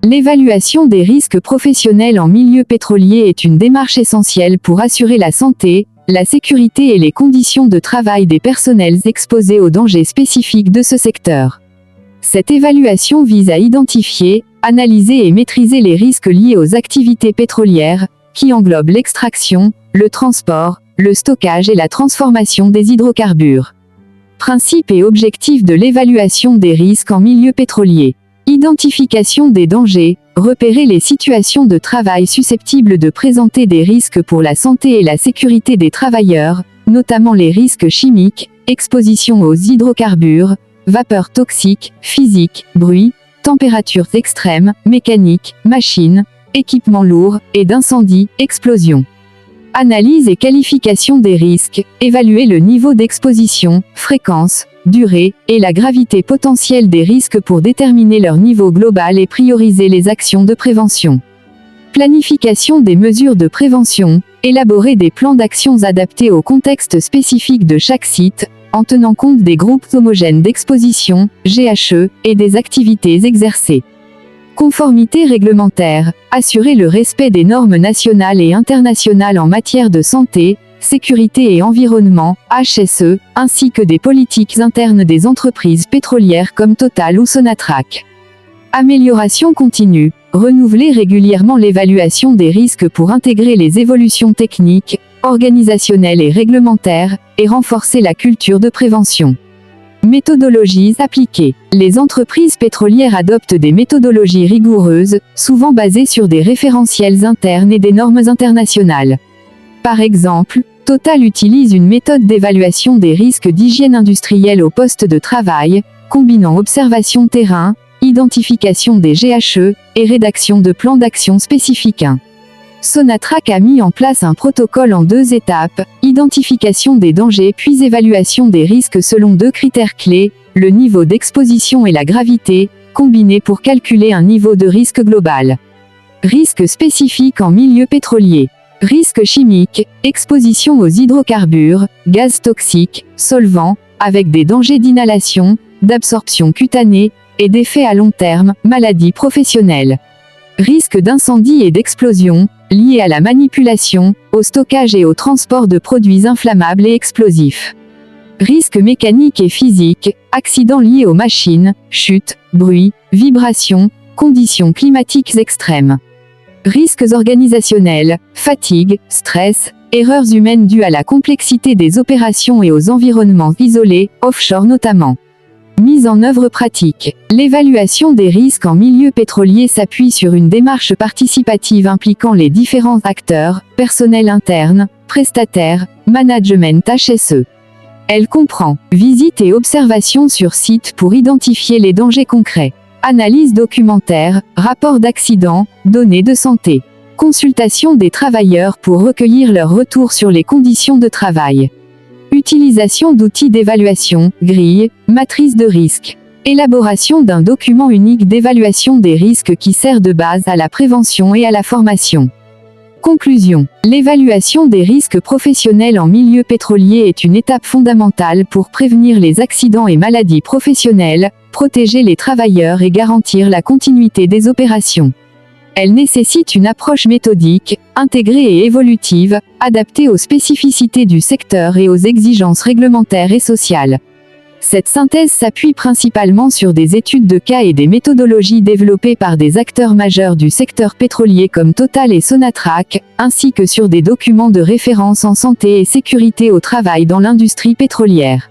L'évaluation des risques professionnels en milieu pétrolier est une démarche essentielle pour assurer la santé, la sécurité et les conditions de travail des personnels exposés aux dangers spécifiques de ce secteur. Cette évaluation vise à identifier, analyser et maîtriser les risques liés aux activités pétrolières, qui englobent l'extraction, le transport, le stockage et la transformation des hydrocarbures. Principes et objectifs de l'évaluation des risques en milieu pétrolier. Identification des dangers, repérer les situations de travail susceptibles de présenter des risques pour la santé et la sécurité des travailleurs, notamment les risques chimiques, exposition aux hydrocarbures, vapeurs toxiques, physiques, bruit, températures extrêmes, mécaniques, machines, équipements lourds, et d'incendie, explosions. Analyse et qualification des risques, évaluer le niveau d'exposition, fréquence, durée, et la gravité potentielle des risques pour déterminer leur niveau global et prioriser les actions de prévention. Planification des mesures de prévention, élaborer des plans d'actions adaptés au contexte spécifique de chaque site, en tenant compte des groupes homogènes d'exposition, GHE, et des activités exercées. Conformité réglementaire, assurer le respect des normes nationales et internationales en matière de santé, sécurité et environnement, HSE, ainsi que des politiques internes des entreprises pétrolières comme Total ou Sonatrach. Amélioration continue, renouveler régulièrement l'évaluation des risques pour intégrer les évolutions techniques, organisationnelles et réglementaires, et renforcer la culture de prévention. Méthodologies appliquées. Les entreprises pétrolières adoptent des méthodologies rigoureuses, souvent basées sur des référentiels internes et des normes internationales. Par exemple, Total utilise une méthode d'évaluation des risques d'hygiène industrielle au poste de travail, combinant observation terrain, identification des GHE, et rédaction de plans d'action spécifiques. Sonatrach a mis en place un protocole en 2 étapes, identification des dangers puis évaluation des risques selon 2 critères clés, le niveau d'exposition et la gravité, combinés pour calculer un niveau de risque global. Risques spécifiques en milieu pétrolier. Risques chimiques, exposition aux hydrocarbures, gaz toxiques, solvants, avec des dangers d'inhalation, d'absorption cutanée, et d'effets à long terme, maladies professionnelles. Risques d'incendie et d'explosion, liés à la manipulation, au stockage et au transport de produits inflammables et explosifs. Risques mécaniques et physiques, accidents liés aux machines, chutes, bruit, vibrations, conditions climatiques extrêmes. Risques organisationnels, fatigue, stress, erreurs humaines dues à la complexité des opérations et aux environnements isolés, offshore notamment. Mise en œuvre pratique. L'évaluation des risques en milieu pétrolier s'appuie sur une démarche participative impliquant les différents acteurs, personnel interne, prestataires, management HSE. Elle comprend visite et observation sur site pour identifier les dangers concrets. Analyse documentaire, rapport d'accident, données de santé. Consultation des travailleurs pour recueillir leur retour sur les conditions de travail. Utilisation d'outils d'évaluation, grilles, matrices de risques. Élaboration d'un document unique d'évaluation des risques qui sert de base à la prévention et à la formation. Conclusion. L'évaluation des risques professionnels en milieu pétrolier est une étape fondamentale pour prévenir les accidents et maladies professionnelles, protéger les travailleurs et garantir la continuité des opérations. Elle nécessite une approche méthodique, intégrée et évolutive, adaptée aux spécificités du secteur et aux exigences réglementaires et sociales. Cette synthèse s'appuie principalement sur des études de cas et des méthodologies développées par des acteurs majeurs du secteur pétrolier comme Total et Sonatrach, ainsi que sur des documents de référence en santé et sécurité au travail dans l'industrie pétrolière.